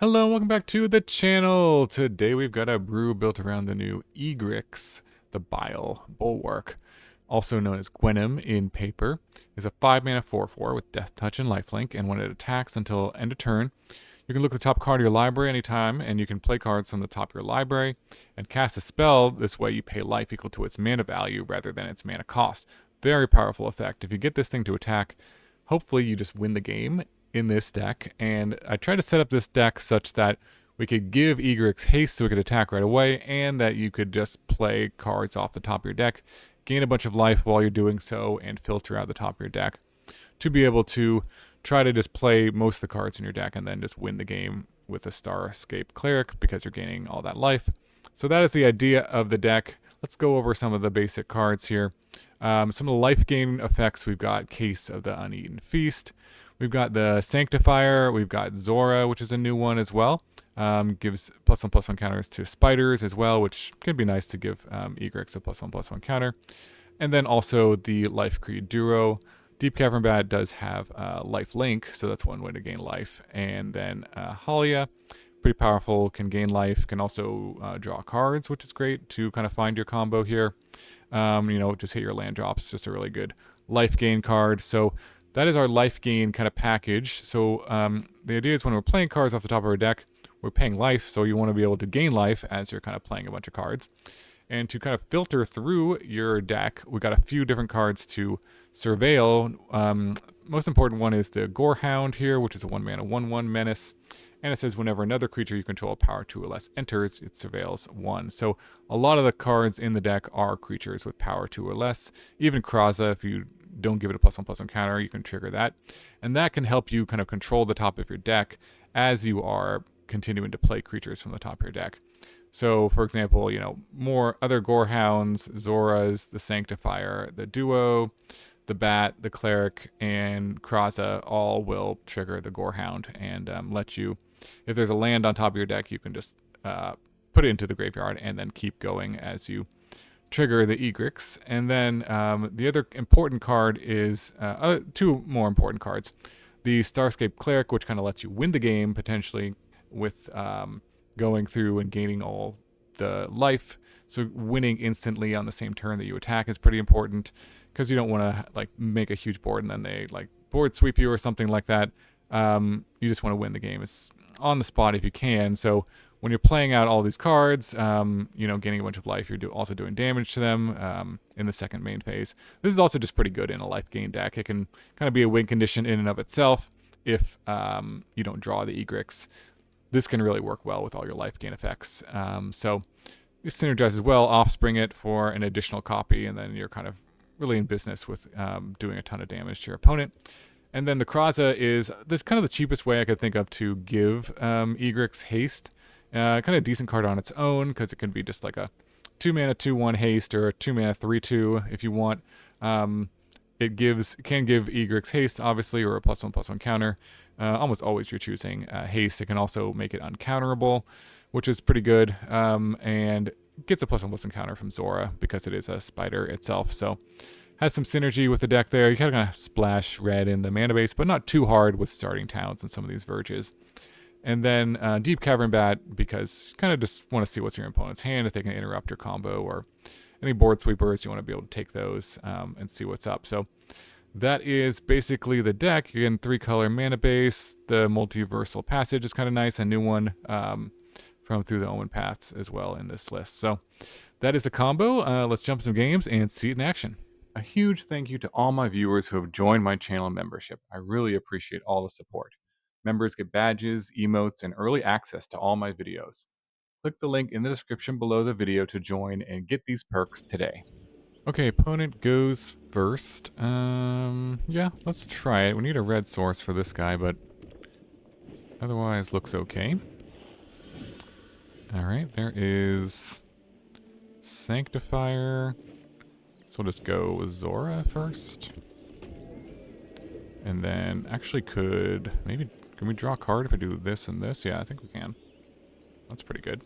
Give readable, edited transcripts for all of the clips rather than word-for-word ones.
Hello, welcome back to the channel. Today we've got a brew built around the new Egrix, the Bile Bulwark, also known as Gwenom in paper. Is a 5-mana 4/4 with Death Touch and Lifelink, and when it attacks until end of turn, you can look at the top card of your library anytime, and you can play cards from the top of your library and cast a spell. This way you pay life equal to its mana value rather than its mana cost. Very powerful effect. If you get this thing to attack, hopefully you just win the game in this deck. And I tried to set up this deck such that we could give Egrix haste so we could attack right away, and that you could just play cards off the top of your deck, gain a bunch of life while you're doing so, and filter out the top of your deck to be able to try to just play most of the cards in your deck and then just win the game with the Starscape Cleric because you're gaining all that life. So that is the idea of the deck. Let's go over some of the basic cards here. Some of the life gain effects, we've got Case of the Uneaten Feast. We've got the Sanctifier. We've got Zora, which is a new one as well. Gives +1/+1 counters to spiders as well, which can be nice to give Egrix a +1/+1 counter. And then also the Lifecreed Duo. Deep-Cavern Bat does have life link, so that's one way to gain life. And then Haliya, pretty powerful, can gain life, can also draw cards, which is great to kind of find your combo here. Just hit your land drops, just a really good life gain card. So that is our life gain kind of package. So the idea is when we're playing cards off the top of our deck, we're paying life, so you want to be able to gain life as you're kind of playing a bunch of cards. And to kind of filter through your deck, we got a few different cards to surveil. Most important one is the Gorehound here, which is a 1-mana 1/1 menace. And it says whenever another creature you control power 2 or less enters, it surveils 1. So a lot of the cards in the deck are creatures with power 2 or less. Even Kraza, if you don't give it a +1/+1 counter, you can trigger that. And that can help you kind of control the top of your deck as you are continuing to play creatures from the top of your deck. So, for example, more other Gorehounds, Zoras, the Sanctifier, the Duo, the Bat, the Cleric, and Kraza all will trigger the Gorehound and let you, if there's a land on top of your deck, you can just put it into the graveyard and then keep going as you trigger the Egrix. And then the other important card is, two more important cards. The Starscape Cleric, which kind of lets you win the game, potentially, with going through and gaining all the life. So winning instantly on the same turn that you attack is pretty important, because you don't want to make a huge board and then they board sweep you or something like that. You just want to win the game. It's on the spot if you can. So when you're playing out all these cards, gaining a bunch of life, you're also doing damage to them in the second main phase. This is also just pretty good in a life gain deck. It can kind of be a win condition in and of itself if you don't draw the Egrix. This can really work well with all your life gain effects. So it synergizes well. Offspring it for an additional copy, and then you're kind of really in business with doing a ton of damage to your opponent. And then the Kraza is kind of the cheapest way I could think of to give Egrix haste. Kind of a decent card on its own, because it can be just like a 2-mana 2/1 haste or a 2-mana 3/2 if you want. It can give Egrix haste, obviously, or a +1/+1 counter. Almost always you're choosing haste. It can also make it uncounterable, which is pretty good, and gets a +1/+1 counter from Zora because it is a spider itself. So has some synergy with the deck there. You kind of splash red in the mana base, but not too hard with starting towns and some of these verges. And then Deep-Cavern Bat, because you kind of just want to see what's in your opponent's hand, if they can interrupt your combo, or any board sweepers, you want to be able to take those and see what's up. So that is basically the deck. Again, 3-color mana base. The Multiversal Passage is kind of nice, a new one from Through the Omen Paths as well in this list. So that is the combo. Let's jump some games and see it in action. A huge thank you to all my viewers who have joined my channel membership. I really appreciate all the support. Members get badges, emotes, and early access to all my videos. Click the link in the description below the video to join and get these perks today. Okay, opponent goes first. Yeah, let's try it. We need a red source for this guy, but otherwise looks okay. Alright, there is Sanctifier. So we'll just go with Zora first. And then, actually can we draw a card if I do this and this? Yeah, I think we can. That's pretty good.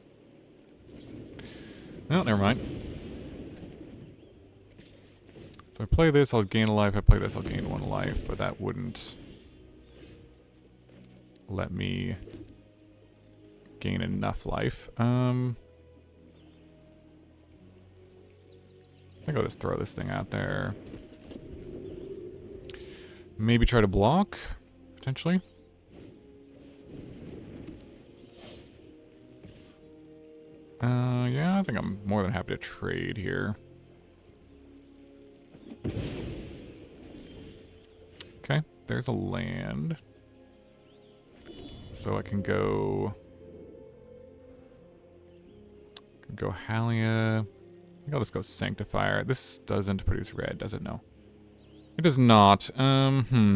No, never mind. If I play this, I'll gain a life. If I play this, I'll gain 1 life, but that wouldn't let me gain enough life. I think I'll just throw this thing out there. Maybe try to block, potentially. Yeah, I think I'm more than happy to trade here. Okay, there's a land. So I can go Haliya. I think I'll just go Sanctifier. This doesn't produce red, does it? No. It does not.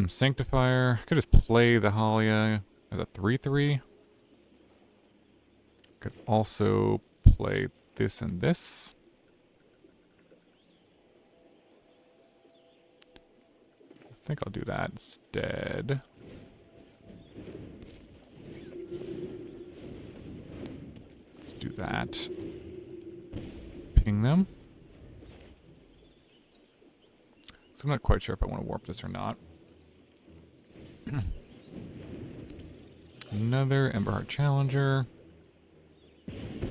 Sanctifier. I could just play the Haliya as a 3/3. Could also play this and this. I think I'll do that instead. Let's do that. Ping them. So I'm not quite sure if I want to warp this or not. Another Emberheart Challenger.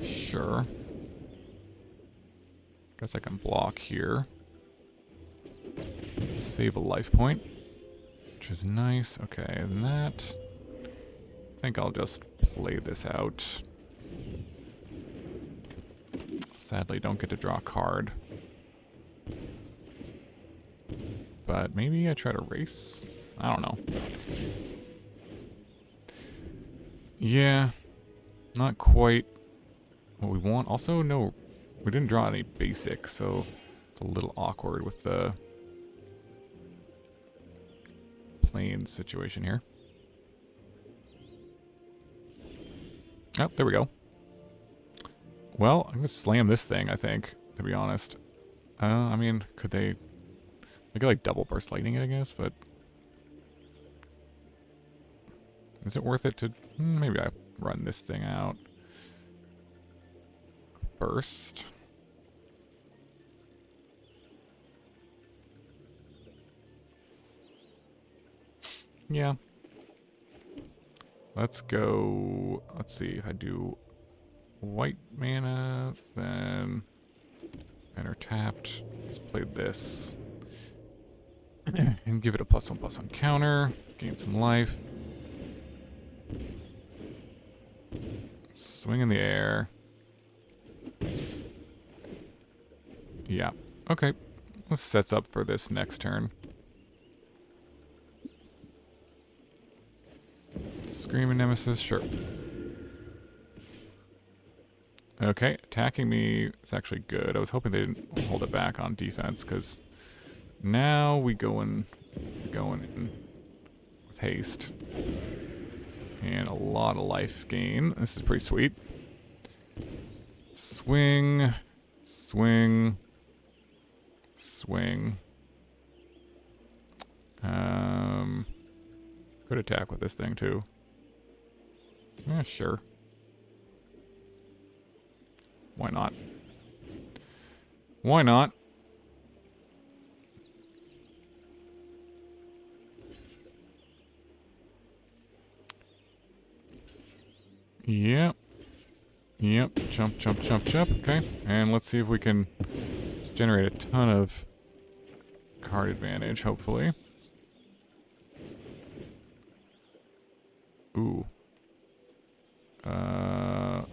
Sure. Guess I can block here. Save a life point, which is nice. Okay, and that. I think I'll just play this out. Sadly, don't get to draw a card. But maybe I try to race? I don't know. Yeah, not quite what we want. Also, no, we didn't draw any basic, so it's a little awkward with the plane situation here. Oh, there we go. Well, I'm gonna slam this thing, I think, to be honest. I mean, could they could like double burst lightning it, I guess, but is it worth it to maybe I run this thing out first? Yeah. Let's go. Let's see if I do white mana, then enter tapped. Let's play this. And give it a +1/+1 counter. Gain some life. Swing in the air. Yeah. Okay. This sets up for this next turn. Screaming Nemesis, sure. Okay, attacking me is actually good. I was hoping they didn't hold it back on defense, because now we going in with haste. And a lot of life gain. This is pretty sweet. Swing, swing, swing. Could attack with this thing too. Yeah, sure. Why not? Why not? Yep. Yep. Jump, jump, jump, jump. Okay. And let's see if we can just generate a ton of card advantage, hopefully. Ooh.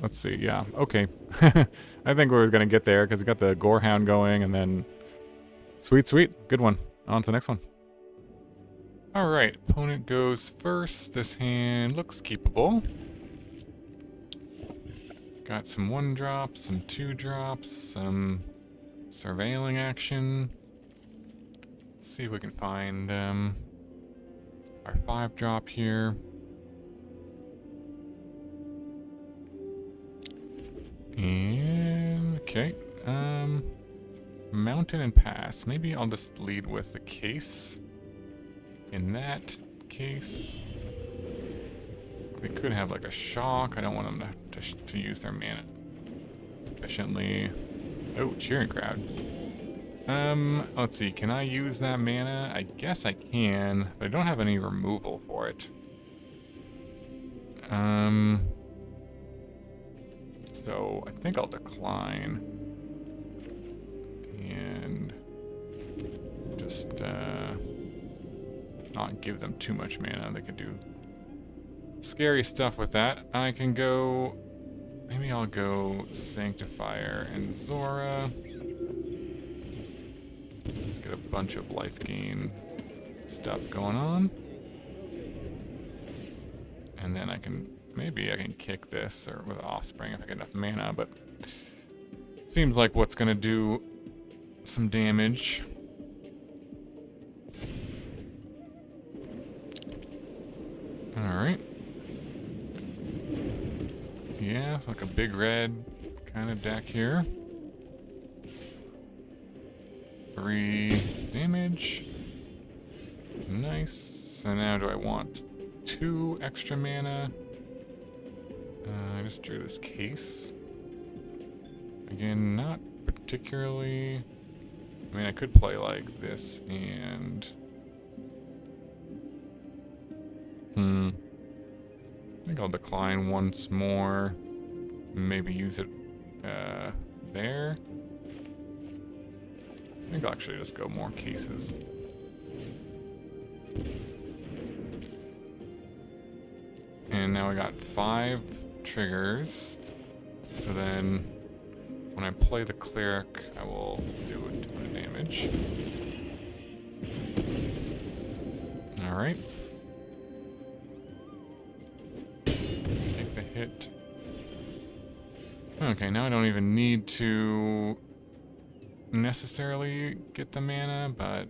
Let's see. Yeah. Okay. I think we were going to get there because we got the Gorehound going and then... Sweet, sweet. Good one. On to the next one. Alright. Opponent goes first. This hand looks keepable. Got some 1-drops, some 2-drops, some surveilling action. Let's see if we can find our 5-drop here. And okay, mountain and pass. Maybe I'll just lead with the case. In that case, they could have like a shock. I don't want them to use their mana efficiently. Oh, cheering crowd. Let's see. Can I use that mana? I guess I can, but I don't have any removal for it. So I think I'll decline. And just not give them too much mana. They could do scary stuff with that. I can go... Maybe I'll go Sanctifier and Zora. Let's get a bunch of Lifegain stuff going on. And then I can... Maybe I can kick this or with Offspring if I get enough mana, but it seems like what's going to do some damage. Alright. Yeah, it's like a big red kind of deck here. 3 damage. Nice. So now do I want 2 extra mana? I just drew this case. Again, not particularly... I mean, I could play like this and... I think I'll decline once more. Maybe use it there. I think I'll actually just go more cases. And now I got 5 triggers. So then when I play the cleric, I will do a ton of damage. Alright. Take the hit. Okay, now I don't even need to necessarily get the mana, but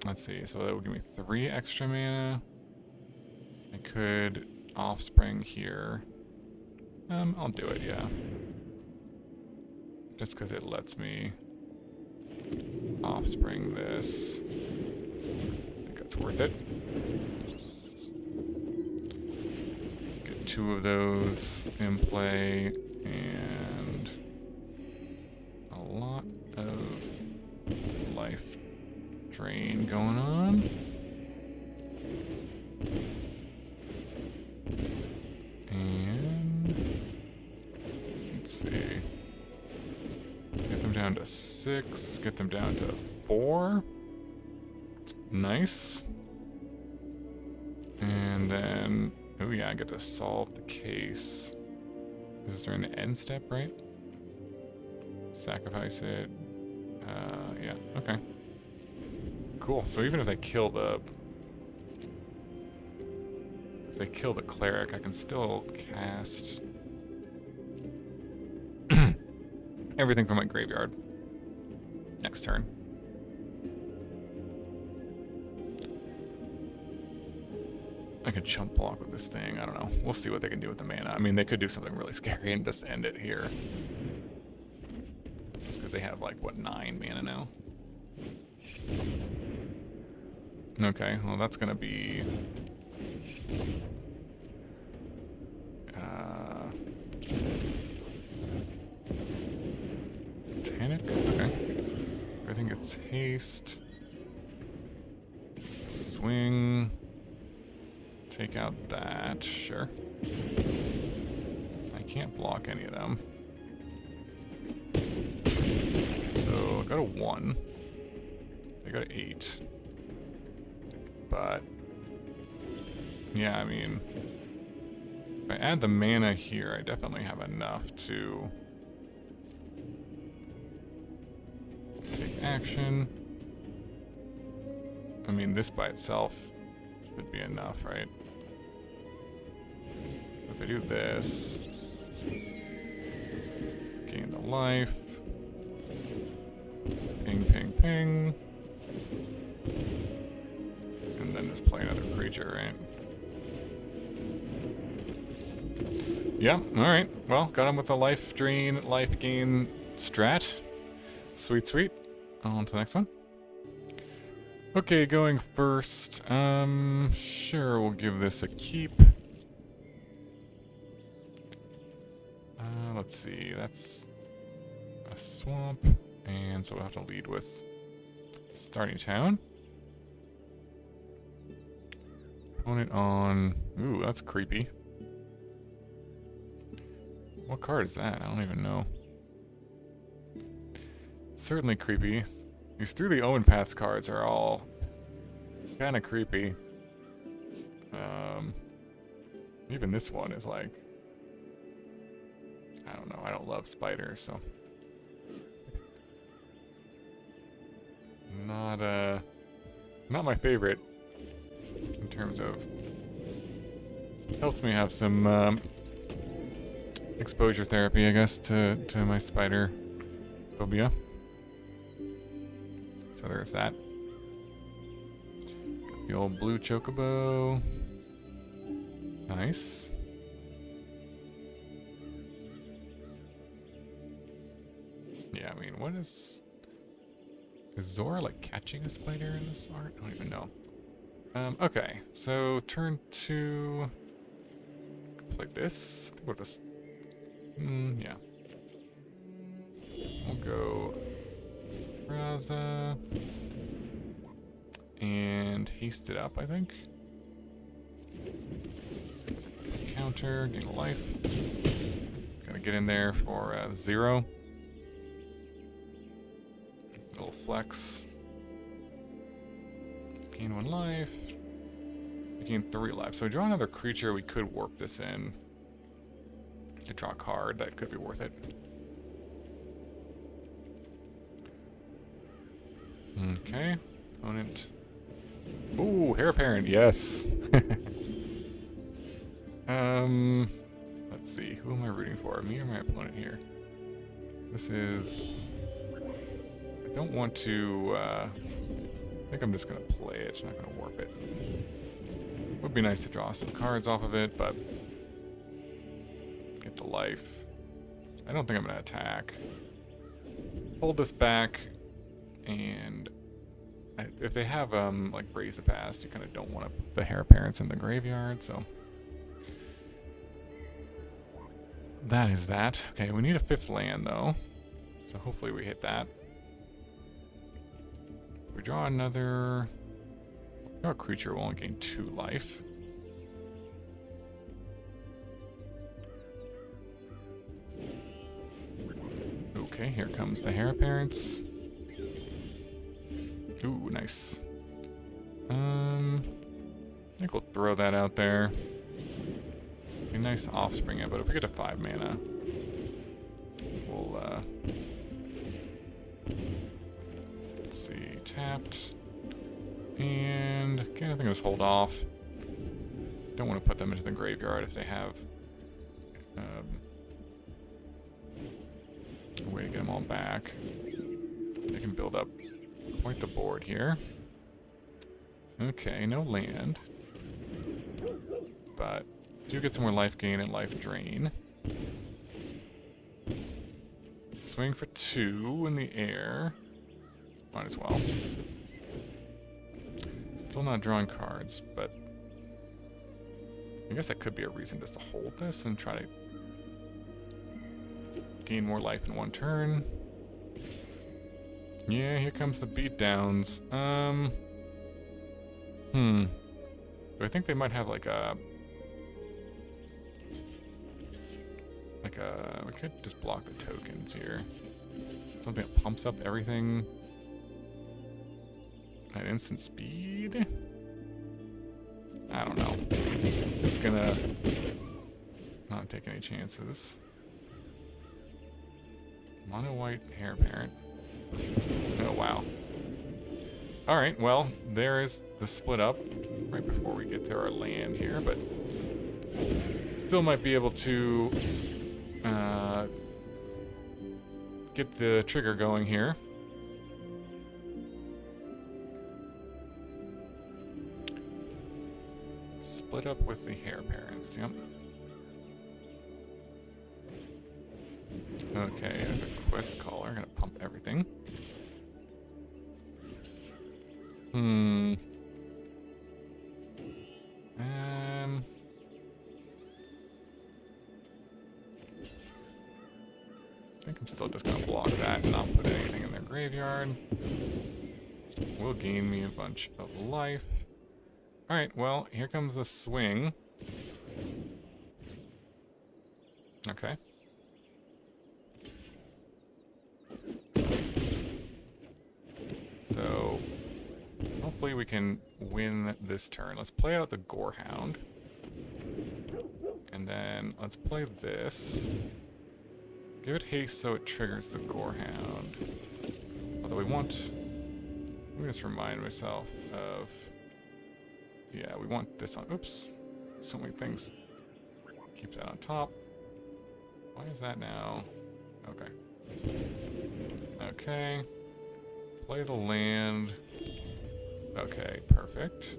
let's see. So that will give me 3 extra mana. I could Offspring here. I'll do it, yeah. Just because it lets me Offspring this. I think that's worth it. Get 2 of those in play, and a lot of life drain going on. Let's see. Get them down to 6. Get them down to 4. Nice. And then, oh yeah, I get to solve the case. This is during the end step, right? Sacrifice it. Yeah, okay. Cool. So even if they kill the... If they kill the cleric, I can still cast... everything from my graveyard next turn. I could chump block with this thing. I don't know. We'll see what they can do with the mana. I mean, they could do something really scary and just end it here. Just because they have, like, what, 9 mana now? Okay, well, that's going to be... Titanic? Okay. I think it's Haste. Swing. Take out that, sure. I can't block any of them. So, go to 1. They go to 8. But, yeah, I mean, if I add the mana here, I definitely have enough to take action. I mean, this by itself should be enough, right? If I do this, gain the life, ping, ping, ping, and then just play another creature, right? Yeah, alright. Well, got him with the life drain, life gain strat. Sweet, sweet. On to the next one. Okay, going first. Sure, we'll give this a keep. Let's see, that's a swamp, and so we'll have to lead with starting town. Opponent on... Ooh, that's creepy. What card is that? I don't even know. Certainly creepy. These Through the Owen Paths cards are all kind of creepy. Even this one is like, I don't know. I don't love spiders, so not my favorite in terms of helps me have some exposure therapy, I guess, to my spider phobia. So there's that. The old blue chocobo. Nice. Yeah, I mean, what is Zora like catching a spider in this art? I don't even know. Okay, so turn 2. Like this. I think we'll just. Yeah. We'll go Kraza and haste it up, I think. Counter, gain a life. Gotta get in there for 0. Little flex. Gain 1 life. Gain 3 life. So draw another creature. We could warp this in to draw a card. That could be worth it. Okay. Opponent. Ooh, Heir Apparent. Yes. Let's see. Who am I rooting for? Me or my opponent here? This is. I don't want to. I think I'm just gonna play it. I'm not gonna warp it. Would be nice to draw some cards off of it, but get the life. I don't think I'm gonna attack. Hold this back, and if they have like Raise the Past, you kind of don't want to put the Heir Apparents in the graveyard. So that is that. Okay, we need a 5th land though, so hopefully we hit that. We draw another. Our creature will only gain 2 life. Okay, here comes the Heir Apparents. Ooh, nice. I think we'll throw that out there. Be a nice offspring, but if we get a 5 mana, we'll let's see, tapped. And again, I think I'll just hold off. Don't want to put them into the graveyard if they have a way to get them all back. They can build up quite the board here. Okay, no land. But do get some more life gain and life drain. Swing for 2 in the air. Might as well. Still not drawing cards, but I guess that could be a reason just to hold this and try to gain more life in 1 turn. Yeah, here comes the beatdowns. Do I think they might have like a we could just block the tokens here. Something that pumps up everything at instant speed? I don't know. Just gonna not take any chances. Mono white Heir Apparent. Oh wow. Alright, well, there is the split up right before we get to our land here, but still might be able to get the trigger going here. Split up with the Heir Apparents, yep. Okay, there's a quest caller, gonna pump everything. I think I'm still just gonna block that and not put anything in their graveyard. Will gain me a bunch of life. Alright, well, here comes the swing. Okay. hopefully we can win this turn. Let's play out the Gorehound. And then let's play this. Give it haste so it triggers the Gorehound. Although we want... Let me just remind myself of... Yeah, we want this on... Oops. So many things. Keep that on top. Why is that now? Okay. Okay. Play the land. Okay, perfect.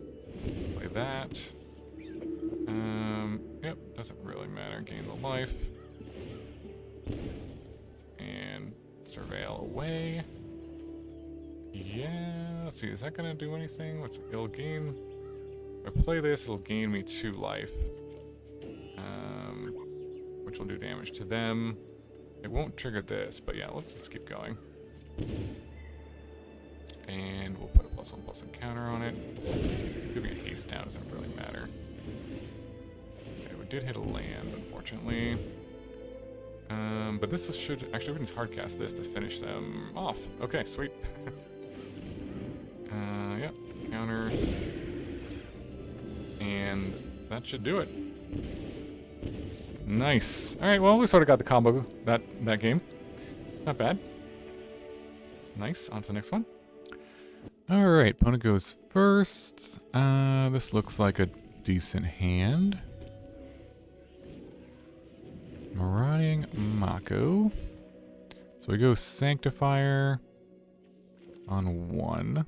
Play that. Yep, doesn't really matter. Gain the life. And surveil away. Yeah, let's see, is that gonna do anything? It'll gain... If I play this, it'll gain me 2 life. Which will do damage to them. It won't trigger this, but yeah, let's keep going. And we'll put a +1/+1 counter on it. Give me a haste now, doesn't really matter. Okay, we did hit a land, unfortunately. But this should... Actually, we can just hardcast this to finish them off. Okay, sweet. Yep, counters. And that should do it. Nice. Alright, well, we sort of got the combo that game. Not bad. Nice, on to the next one. Alright, opponent goes first. This looks like a decent hand. Marauding Mako. So we go Sanctifier on 1.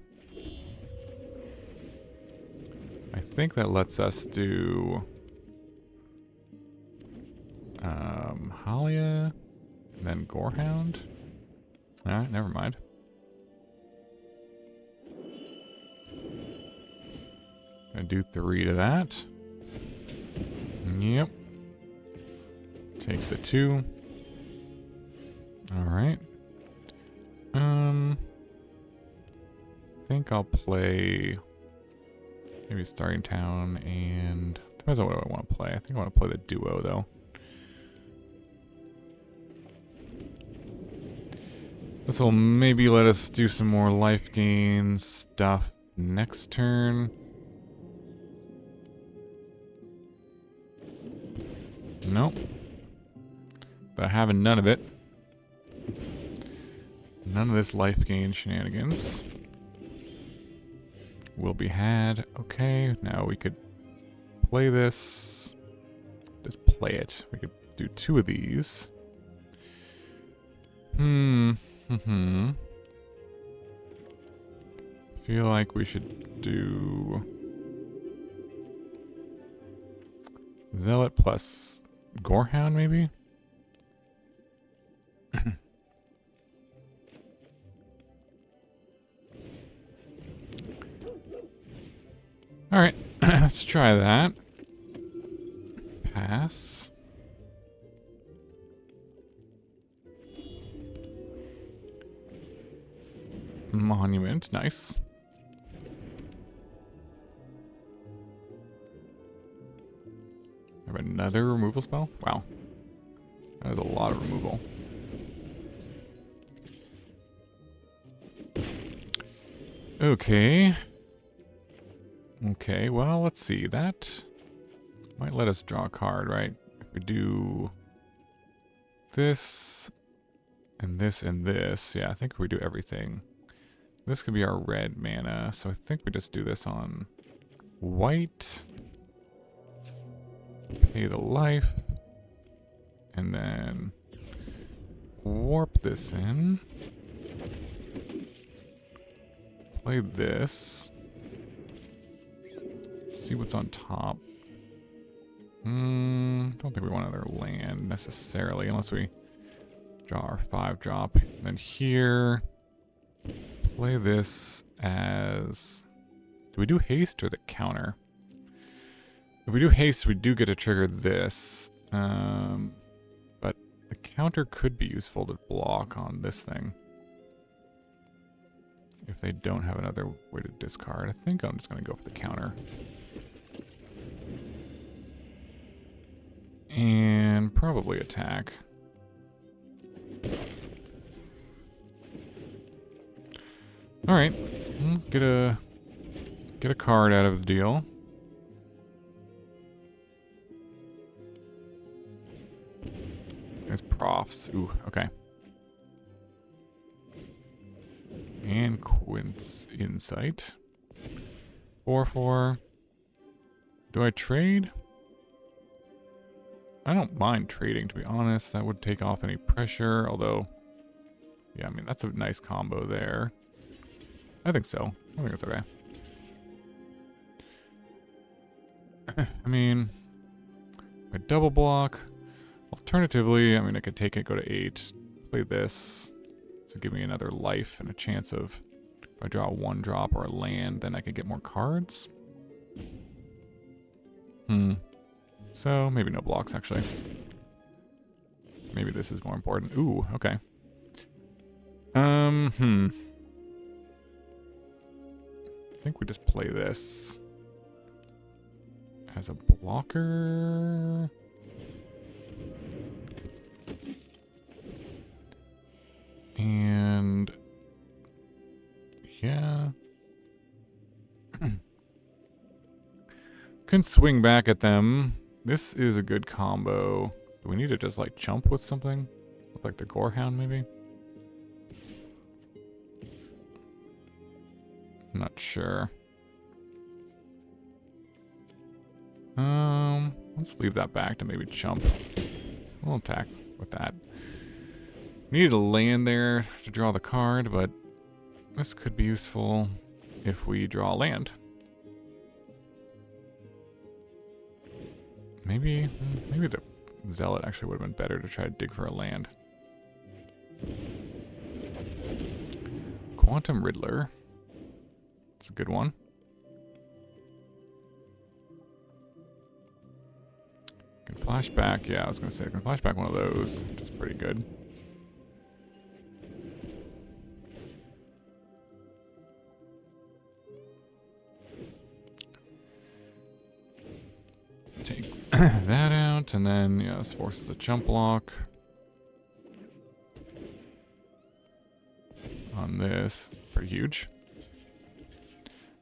I think that lets us do Haliya, and then Gorehound. Alright, never mind. Gonna do 3 to that. Yep. Take the 2. Alright. Think I'll play maybe Starting Town and depends on what I want to play. I think I want to play the duo though. This will maybe let us do some more life gain stuff next turn. Nope. But having none of it. None of this life gain shenanigans will be had. Okay, now we could play this. Just play it. We could do 2 of these. Feel like we should do Zealot plus Gorehound, maybe? Alright, let's try that. Pass. Monument, nice. Have another removal spell? Wow. That was a lot of removal. Okay. Okay, well, let's see. That might let us draw a card, right? If we do this and this and this, yeah, I think we do everything. This could be our red mana, so I think we just do this on white. Pay the life. And then warp this in. Play this. See what's on top. Don't think we want another land necessarily, unless we draw our 5-drop. And then here, play this as... Do we do haste or the counter? If we do haste, we do get to trigger this. But the counter could be useful to block on this thing. If they don't have another way to discard. I think I'm just going to go for the counter. And probably attack. Alright. Get a Get a card out of the deal. There's profs. Ooh, okay. And Quint's Insight. 4/4. Do I trade? I don't mind trading, to be honest. That would take off any pressure, although... Yeah, I mean, that's a nice combo there. I think so. I think it's okay. I mean, I double block. Alternatively, I mean, I could take it, go to 8, play this. So give me another life and a chance of, if I draw a 1-drop or a land, then I could get more cards. So, maybe no blocks, actually. Maybe this is more important. Ooh, okay. I think we just play this as a blocker. And yeah. Can swing back at them. This is a good combo. Do we need to just like chump with something? With like the Gorehound maybe? I'm not sure. Let's leave that back to maybe chump. We'll attack with that. Needed a land there to draw the card, but this could be useful if we draw a land. Maybe the Zealot actually would have been better to try to dig for a land. Quantum Riddler. It's a good one. Can flash back. Yeah, I was going to say I can flash back one of those, which is pretty good. Take that out, and then, yeah, this forces a jump block on this. Pretty huge.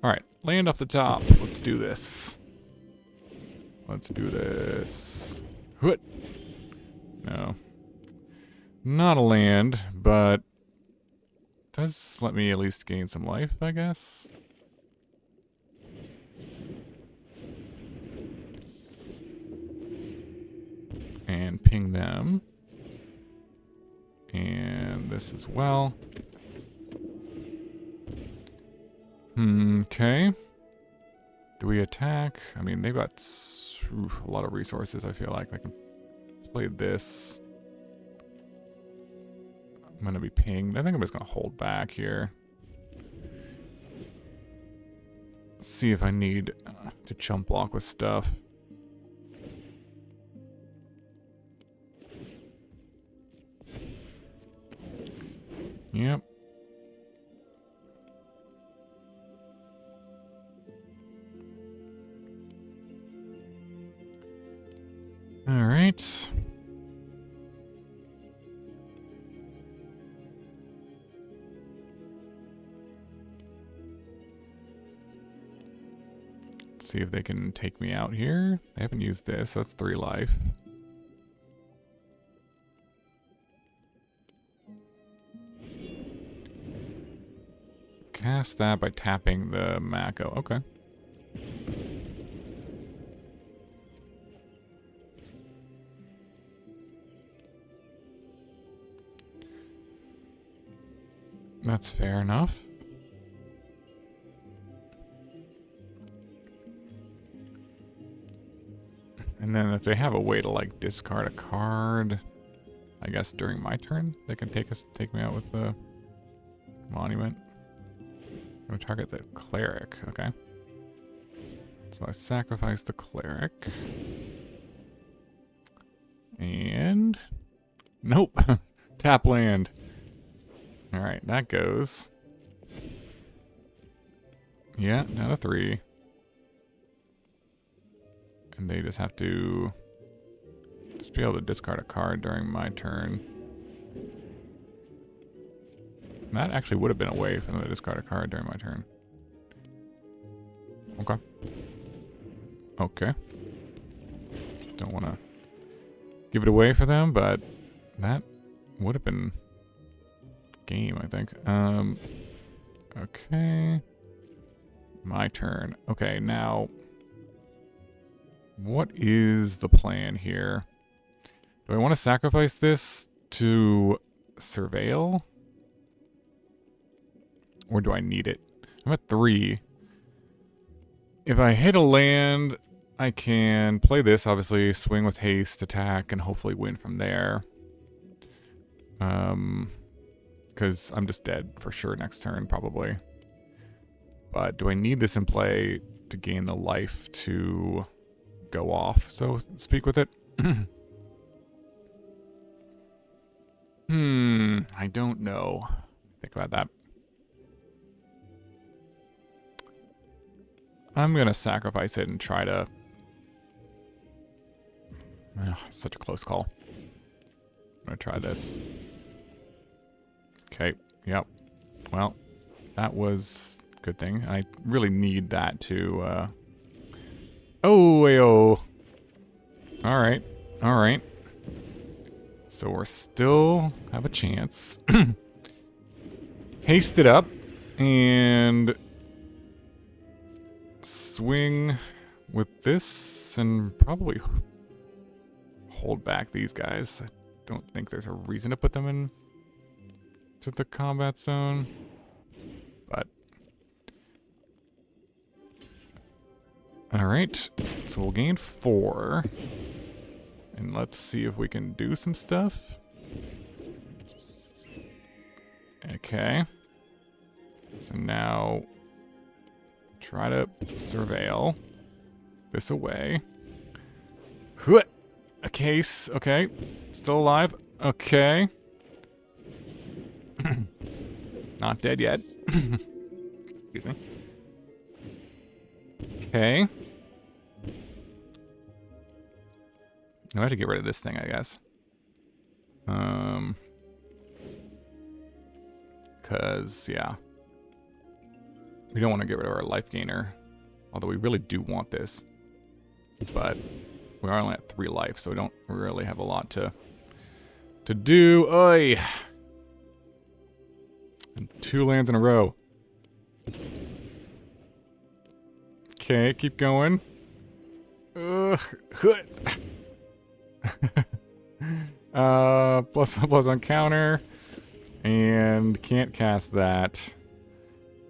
Alright, land off the top. Let's do this. Let's do this. Hoot. No. Not a land, but does let me at least gain some life, I guess. And ping them. And this as well. Okay. Do we attack? I mean, they've got a lot of resources, I feel like. I can play this. I'm going to be pinged. I think I'm just going to hold back here. See if I need to chump block with stuff. Yep. All right. Let's see if they can take me out here. They haven't used this, so that's 3 life. Cast that by tapping the Mako. Okay. That's fair enough. And then if they have a way to like discard a card, I guess during my turn, they can take me out with the monument. I'm gonna target the cleric, okay. So I sacrifice the cleric. And nope. Tap land. Alright, that goes. Yeah, down to 3. And they just have to just be able to discard a card during my turn. And that actually would have been a way for them to discard a card during my turn. Okay. Okay. Don't want to give it away for them, but that would have been game, I think. Okay. My turn. Okay, now what is the plan here? Do I want to sacrifice this to surveil? Or do I need it? I'm at 3. If I hit a land, I can play this, obviously, swing with haste, attack, and hopefully win from there. Because I'm just dead for sure next turn, probably. But do I need this in play to gain the life to go off, so speak with it? I don't know. Think about that. I'm gonna sacrifice it and try to... such a close call. I'm gonna try this. Okay, yep. Well, that was a good thing. I really need that to, Oh, ayo. Alright, alright. So we're still have a chance. Haste it up and swing with this and probably hold back these guys. I don't think there's a reason to put them in to the combat zone, but all right, so we'll gain 4 and let's see if we can do some stuff. Okay, so now try to surveil this away. A case, okay, still alive, okay. Not dead yet. Excuse me. Okay. I have to get rid of this thing, I guess. Cause yeah, we don't want to get rid of our life gainer, although we really do want this. But we are only at 3 life, so we don't really have a lot to do. Oi! And 2 lands in a row. Okay, keep going. Plus on counter. And can't cast that.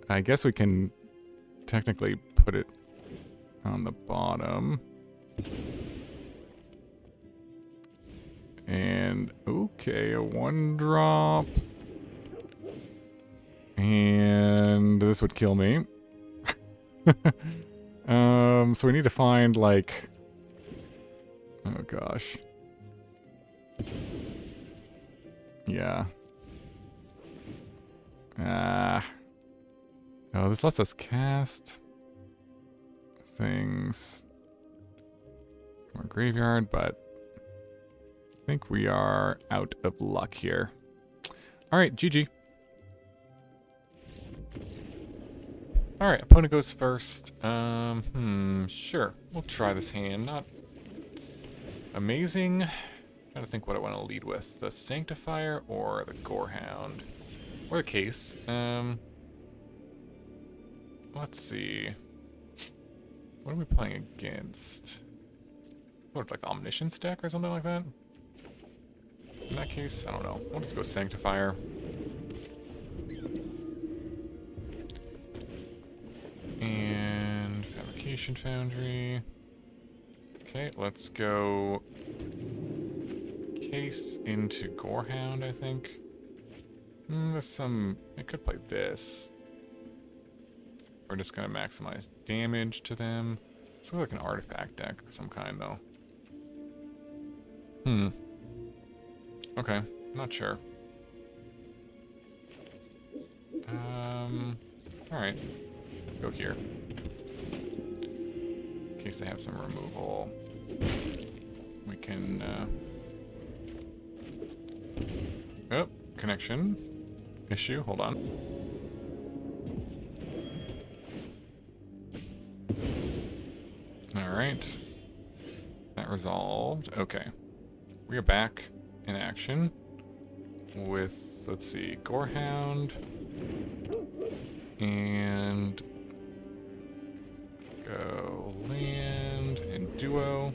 I guess we can technically put it on the bottom. And okay, a 1-drop. And this would kill me. So we need to find like, oh gosh. Yeah. Oh, this lets us cast things from our graveyard, but I think we are out of luck here. Alright, GG. Alright, opponent goes first. Sure. We'll try this hand. Not amazing. Trying to think what I want to lead with. The Sanctifier or the Gorehound. Or the Case. Let's see. What are we playing against? Sort of like Omniscience deck or something like that? In that case, I don't know. We'll just go Sanctifier. And Fabrication Foundry. Okay, let's go Case into Gorehound, I think. There's some... I could play this. We're just gonna maximize damage to them. It's sort of like an artifact deck of some kind, though. Okay, not sure. Alright. Go here. In case they have some removal. We can, oh, connection issue, hold on. Alright. That resolved. Okay. We are back in action with, let's see, Gorehound and go land and duo.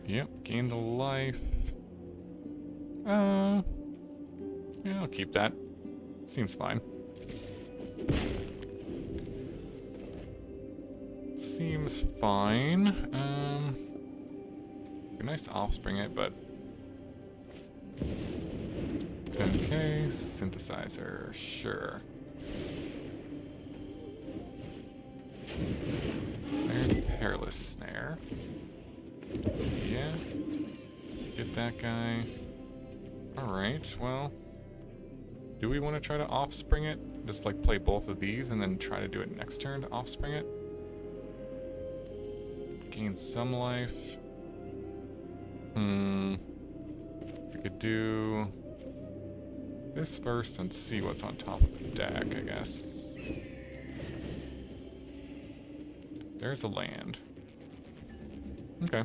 Yep, gain the life. Yeah, I'll keep that. Seems fine. Seems fine. Be nice to offspring it, but okay, synthesizer, sure. There's a perilous snare. Yeah. Get that guy. Alright, well. Do we want to try to offspring it? Just like play both of these and then try to do it next turn to offspring it? Gain some life. We could do this first and see what's on top of the deck, I guess. There's a land. Okay.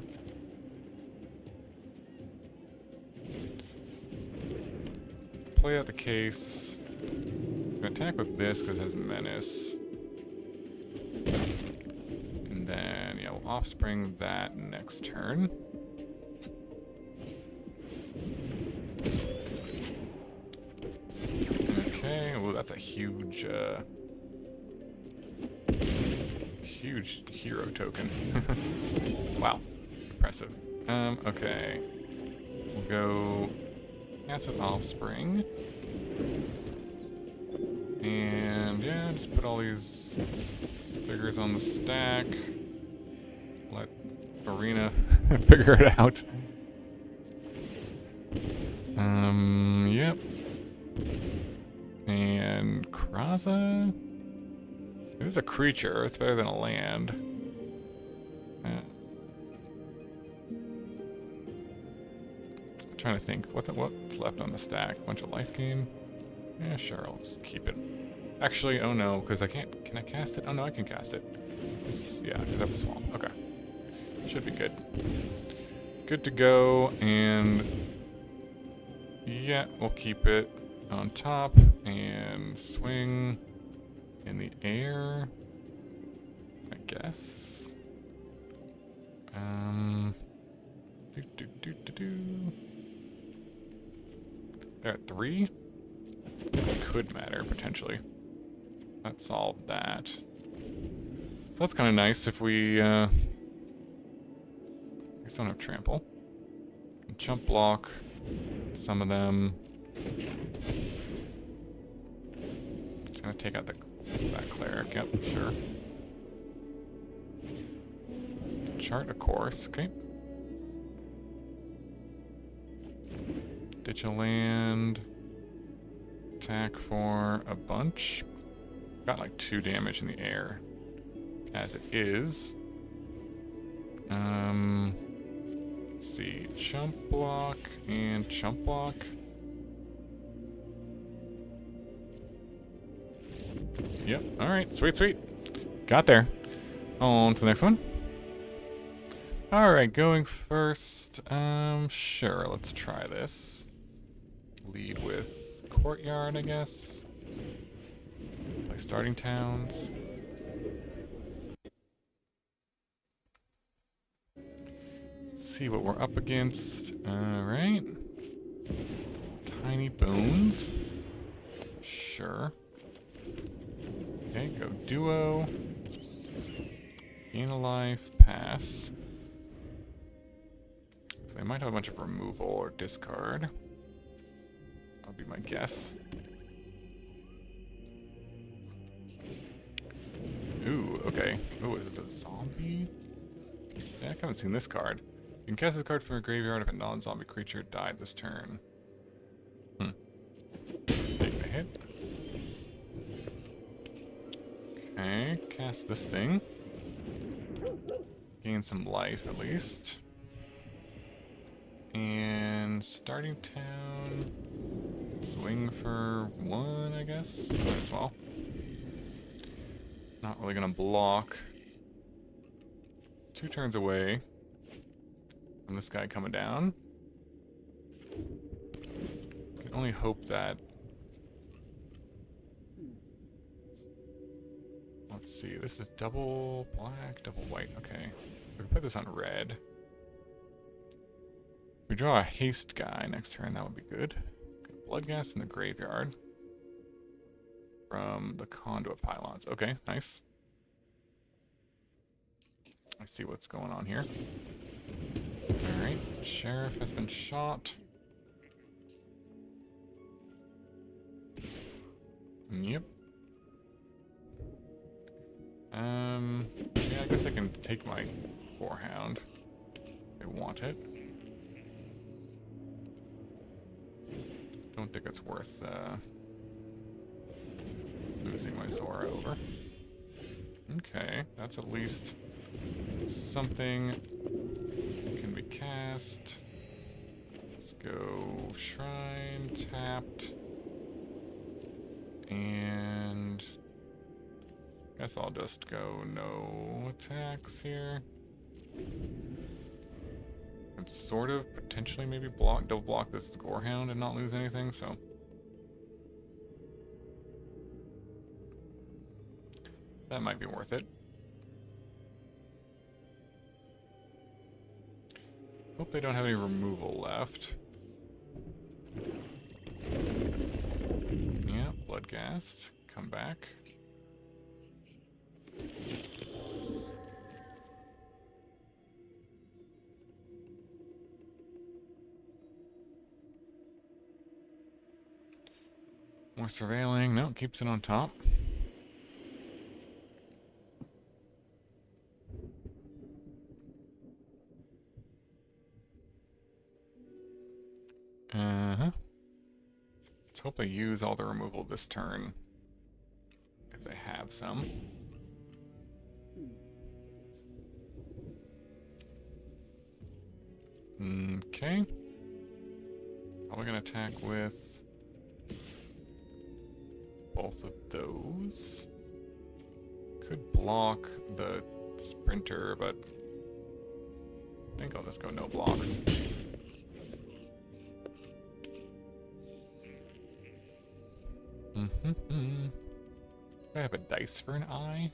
Play out the case. I'm gonna attack with this because it has menace. And then, yeah, we'll offspring that next turn. Okay, well, that's a huge, huge hero token. Wow, impressive. Okay. We'll go Passive Offspring. And yeah, just put all these figures on the stack. Let Arena figure it out. Yep. And Kraza? It is a creature. It's better than a land. Trying to think what's left on the stack. Bunch of life gain. Yeah, sure. I'll just keep it. Actually, oh no, because I can't. Can I cast it? Oh no, I can cast it. Yeah, because I have a swamp. Okay, should be good. Good to go. And yeah, we'll keep it on top and swing in the air, I guess. They're at 3? I guess it could matter, potentially. That solved that. So that's kind of nice if we, at least don't have trample. Jump block some of them. It's gonna take out that cleric, yep, sure. Chart a course, okay. Ditch a land. Attack for a bunch. Got like 2 damage in the air as it is. Let's see. Chump block and chump block. Yep. Alright. Sweet, sweet. Got there. On to the next one. Alright, going first. Sure, let's try this. Lead with Courtyard, I guess. Play starting towns. See what we're up against. Alright. Tiny bones. Sure. Okay, go duo. Gain a life, pass. So they might have a bunch of removal or discard. That'll be my guess. Ooh, okay. Ooh, is this a zombie? Yeah, I haven't seen this card. You can cast this card from your graveyard if a non-zombie creature died this turn. Take the hit. Okay, cast this thing. Gain some life at least. And starting town. Swing for 1, I guess. Might as well. Not really gonna block. 2 turns away from this guy coming down. Can only hope that... Let's see, this is double black, double white. Okay, we can put this on red. We draw a haste guy next turn, that would be good. Bloodghast in the graveyard from the conduit pylons. Okay, nice. I see what's going on here. Alright, sheriff has been shot. Yep. Yeah, I guess I can take my Gorehound if they want it. Don't think it's worth losing my Zora over. Okay, that's at least something can be cast. Let's go Shrine, tapped. And I guess I'll just go no attacks here. And sort of potentially maybe double block this Gorehound and not lose anything, so. That might be worth it. Hope they don't have any removal left. Yeah, Bloodghast. Come back. More surveilling. No, keeps it on top. Let's hope they use all the removal this turn. If they have some. Okay. Probably gonna attack with both of those. Could block the sprinter, but I think I'll just go no blocks. Do I have a dice for an eye?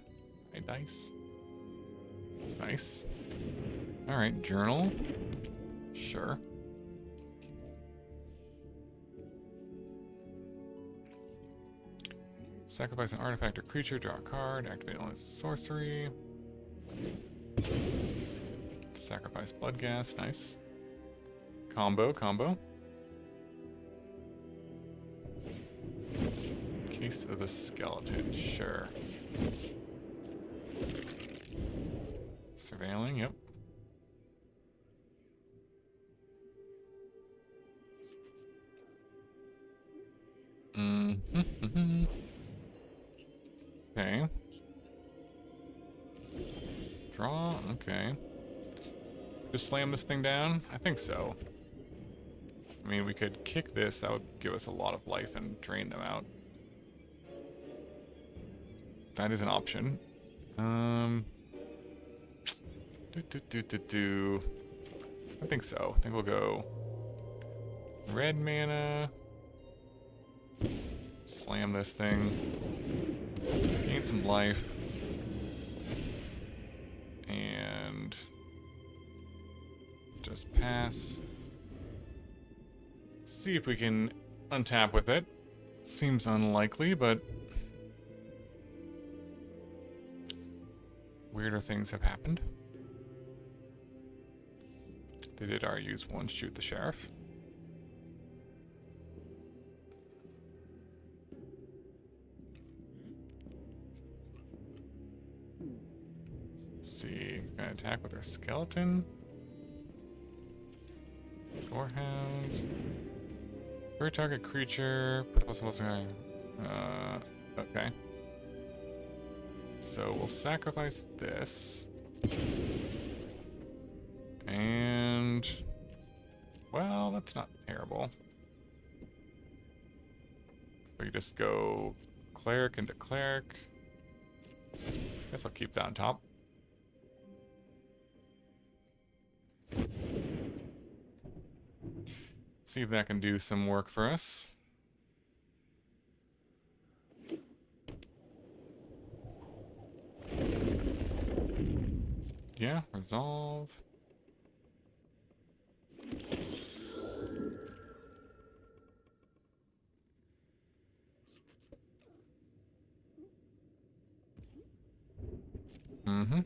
A dice. Nice. Alright, journal. Sure. Sacrifice an artifact or creature, draw a card, activate only as a sorcery. Sacrifice Bloodghast, nice. Combo. Case of the Skeleton, sure. Surveilling, yep. Okay. Draw, okay. Just slam this thing down? I think so. I mean, we could kick this, that would give us a lot of life and drain them out. That is an option. I think so. I think we'll go red mana. Slam this thing. Gain some life. And just pass. See if we can untap with it. Seems unlikely, but weirder things have happened. They did use one shoot the sheriff. Let's see, gonna attack with their skeleton. Gorehound. For target creature, put a possible okay. So we'll sacrifice this. And well, that's not terrible. We just go cleric into cleric. Guess I'll keep that on top. See if that can do some work for us. Yeah, resolve. Mm-hmm.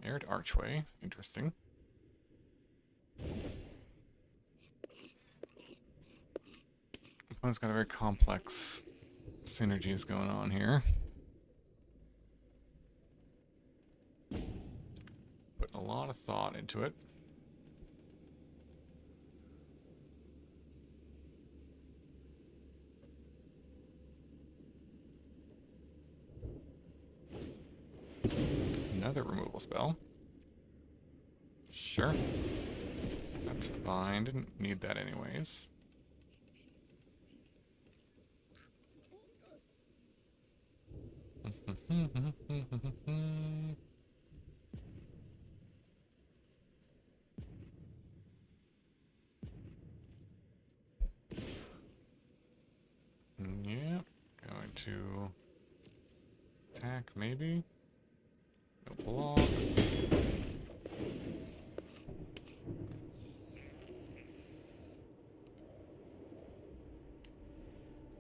Aired archway. Interesting. Opponent's got a very complex synergies going on here. Putting a lot of thought into it. Another removal spell. Sure. That's fine. Didn't need that anyways. Yeah. Going to attack maybe. No blocks.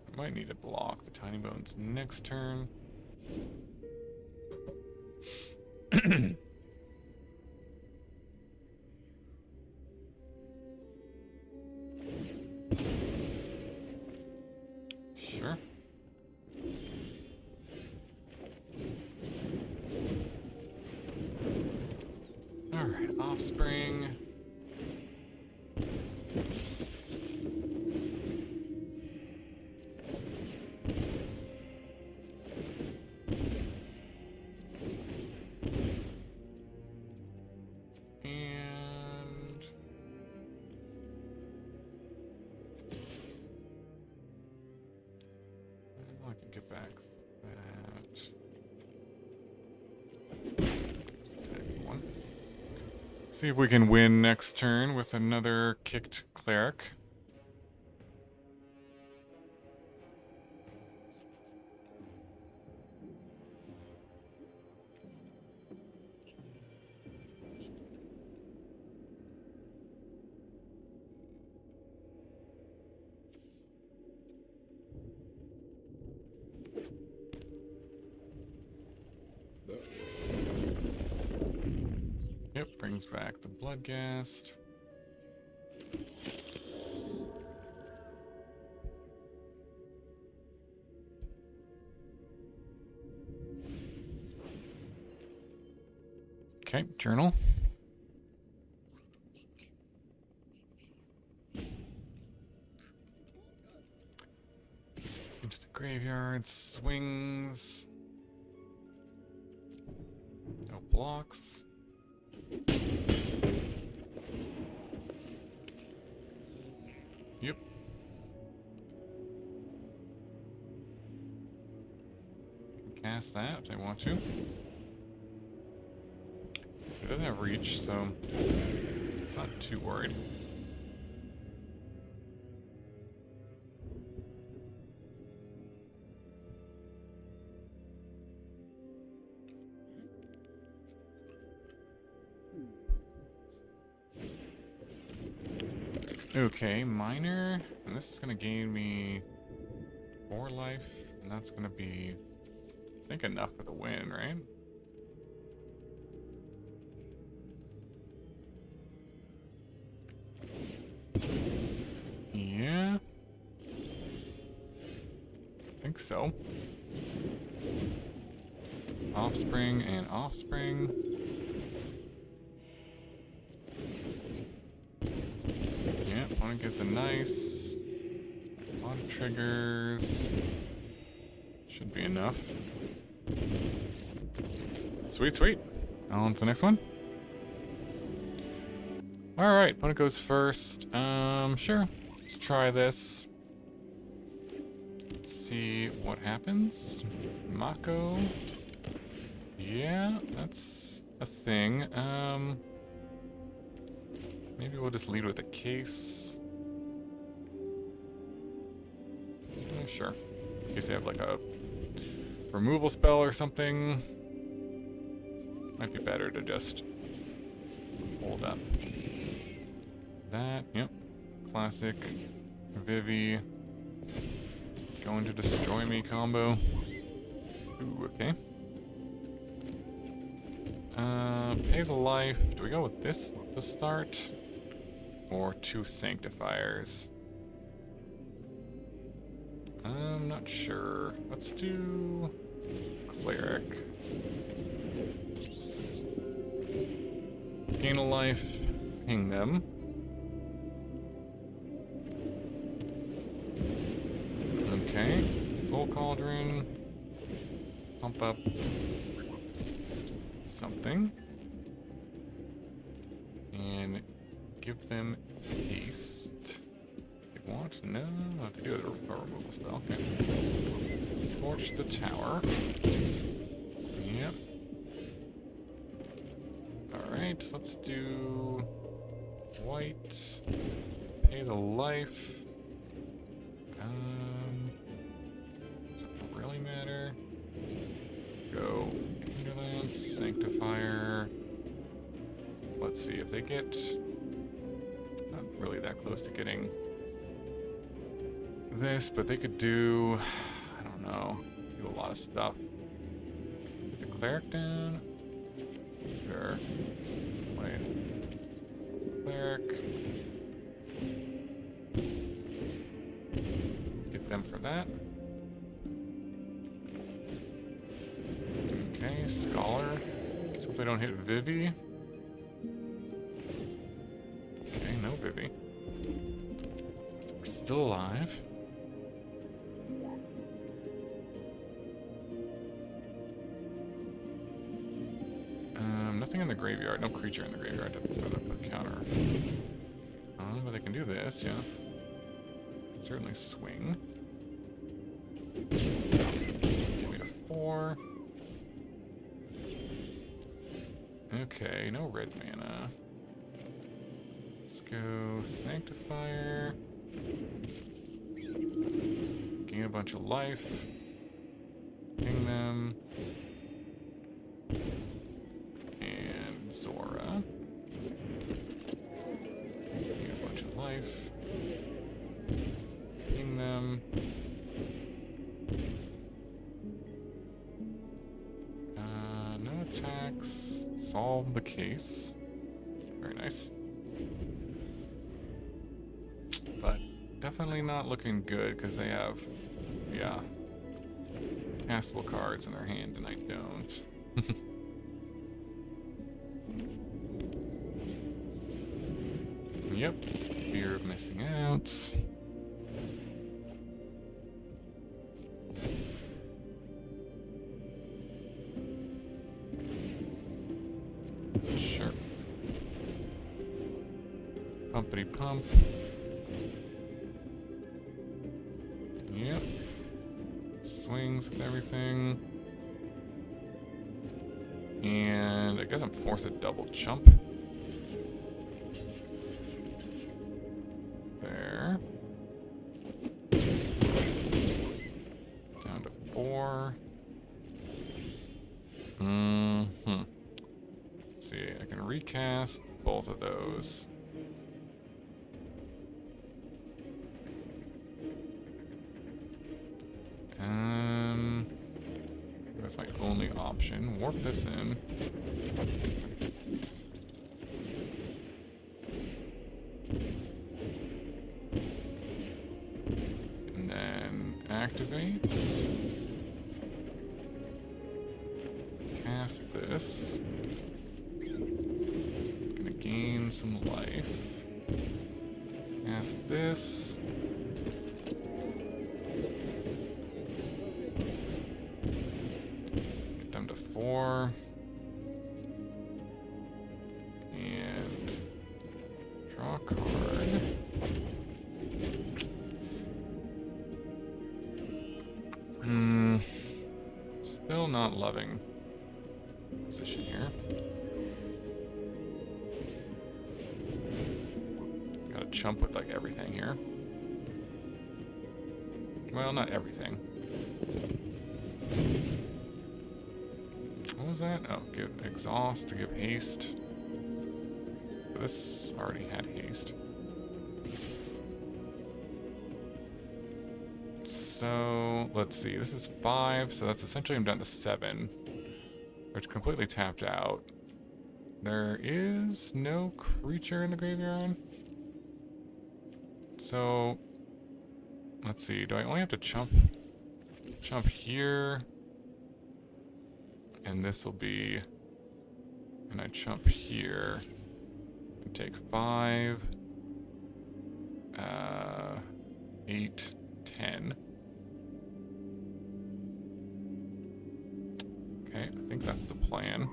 I might need to block the Tiny Bones next turn. Sure. Alright, Offspring. Get back that. One. See if we can win next turn with another kicked cleric. Yep, brings back the Bloodghast. Okay, journal. Into the graveyard, swings. No blocks. Yep. Can cast that if they want to. It doesn't have reach, so not too worried. Okay, minor, and this is gonna gain me 4 life, and that's gonna be, I think, enough for the win, right? Yeah, I think so. Offspring and offspring. Opponent gets a nice lot of triggers. Should be enough. Sweet, sweet. On to the next one. Alright, opponent goes first. Sure. Let's try this. Let's see what happens. Mako. Yeah, that's a thing. Maybe we'll just lead with a case. Sure. In case they have like a removal spell or something. Might be better to just hold up. That, yep. Classic Vivi. Going to destroy me combo. Ooh, okay. Pay the life. Do we go with this to start? Or 2 Sanctifiers? I'm not sure. Let's do Cleric. Gain a life, ping them. Okay, Soul Cauldron. Pump up something. And give them haste. They want? No, they do have a removal spell. Okay. Torch the tower. Yep. Alright, let's do white. Pay the life. Does it really matter? Go Hinterland Sanctifier. Let's see if they get not really that close to getting this, but they could do, I don't know, do a lot of stuff. Get the cleric down. Sure. Wait. Cleric. Get them for that. Okay, Scholar. Let's hope they don't hit Vivi. Okay, no Vivi. So we're still alive. Nothing in the graveyard. No creature in the graveyard to put counter. But they can do this, yeah. Certainly swing. Give me to 4. Okay, no red mana. Let's go Sanctifier. Gain a bunch of life. Ping them. And Zora. Gain a bunch of life. Ping them. No attacks. Solve the case. Very nice. But definitely not looking good because they have, yeah, castable cards in their hand and I don't. Yep, fear of missing out. Sure. Pumpity pump. Yep. Swings with everything. And I guess I'm forced to double jump. There. Down to 4. Let's see, I can recast both of those. That's my only option. Warp this in. And then activates. Cast this. Gonna gain some life. Cast this. Get them to 4. And draw a card. Still not loving position here. Gotta chump with like everything here. Well, not everything. What was that? Oh, give exhaust to give haste. This already had haste. So, let's see. This is 5, so that's essentially I'm down to 7. Which completely tapped out. There is no creature in the graveyard. So, let's see. Do I only have to jump here? And this will be... And I jump here. And take 5. 8, 10. Okay, I think that's the plan.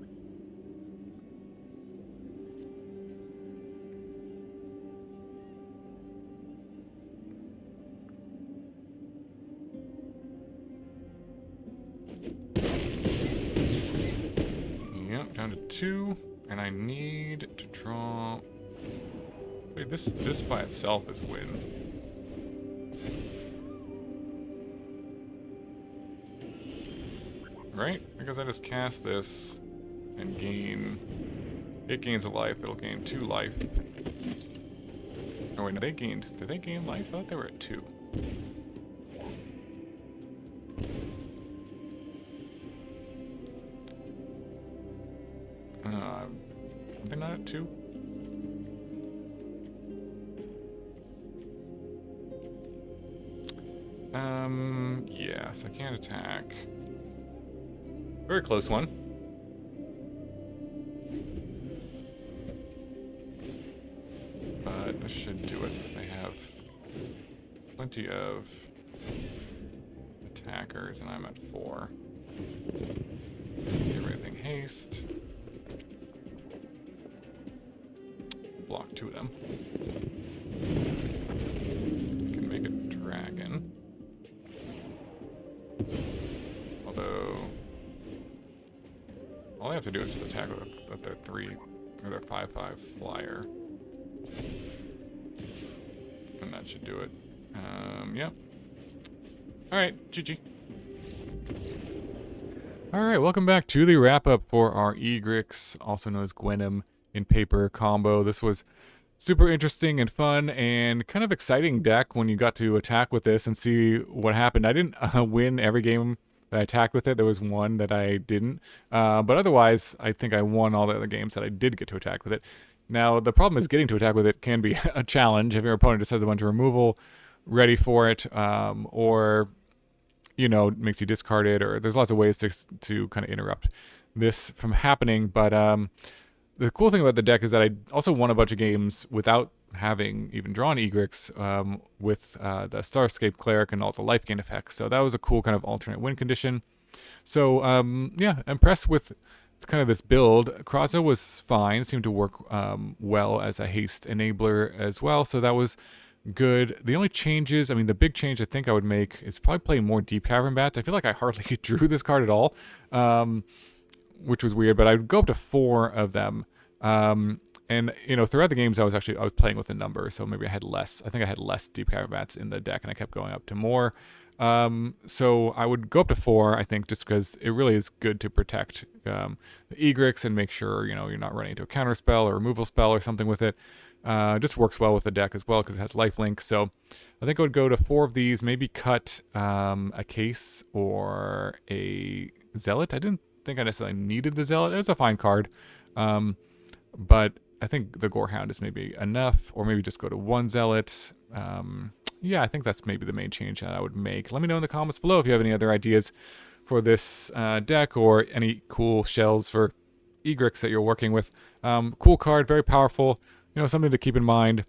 Yep, down to 2, and I need to draw... Wait, this by itself is win. Right? Because I just cast this and gain... It gains a life, it'll gain 2 life. Oh wait, no, did they gain life? I thought they were at 2. Are they not at 2? Yes, I can't attack. Very close one. But this should do it. They have plenty of attackers, and I'm at 4. Give everything haste. Block 2 of them. I can make a dragon. Although... all I have to do is just attack with their 3 or their 5/5 flyer. And that should do it. Yep. Alright, GG. Alright, welcome back to the wrap-up for our Egrix, also known as Gwenom, in paper combo. This was super interesting and fun and kind of exciting deck when you got to attack with this and see what happened. I didn't win every game that I attacked with it. There was one that I didn't. But otherwise, I think I won all the other games that I did get to attack with it. Now, the problem is getting to attack with it can be a challenge if your opponent just has a bunch of removal ready for it, or, you know, makes you discard it, or there's lots of ways to kind of interrupt this from happening. But the cool thing about the deck is that I also won a bunch of games without having even drawn Egrix, with the Starscape Cleric and all the Lifegain effects. So that was a cool kind of alternate win condition. So yeah, impressed with kind of this build. Kraza was fine, seemed to work well as a haste enabler as well. So that was good. The only changes, I mean, the big change I think I would make is probably play more Deep-Cavern Bats. I feel like I hardly drew this card at all, which was weird, but I'd go up to 4 of them. And, you know, throughout the games, I was playing with a number, so maybe I had less. I think I had less Deep-Cavern Bats in the deck, and I kept going up to more. So I would go up to 4, I think, just because it really is good to protect the Egrix and make sure, you know, you're not running into a counter spell or removal spell or something with it. Just works well with the deck as well because it has lifelink. So I think I would go to 4 of these, maybe cut a case or a Zealot. I didn't think I necessarily needed the Zealot. It was a fine card. But I think the Gorehound is maybe enough, or maybe just go to 1 Zealot. Yeah, I think that's maybe the main change that I would make. Let me know in the comments below if you have any other ideas for this deck or any cool shells for Egrix that you're working with. Cool card, very powerful. You know, something to keep in mind.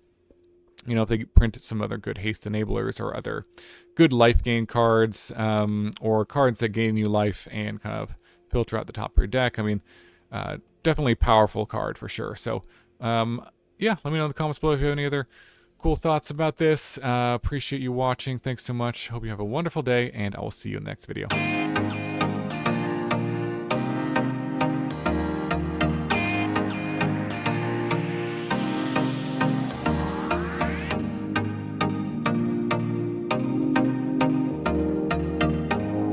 You know, if they print some other good haste enablers or other good life gain cards, or cards that gain you life and kind of filter out the top of your deck. I mean, definitely powerful card for sure. So, yeah, let me know in the comments below if you have any other cool thoughts about this. Appreciate you watching. Thanks so much. Hope you have a wonderful day, and I will see you in the next video.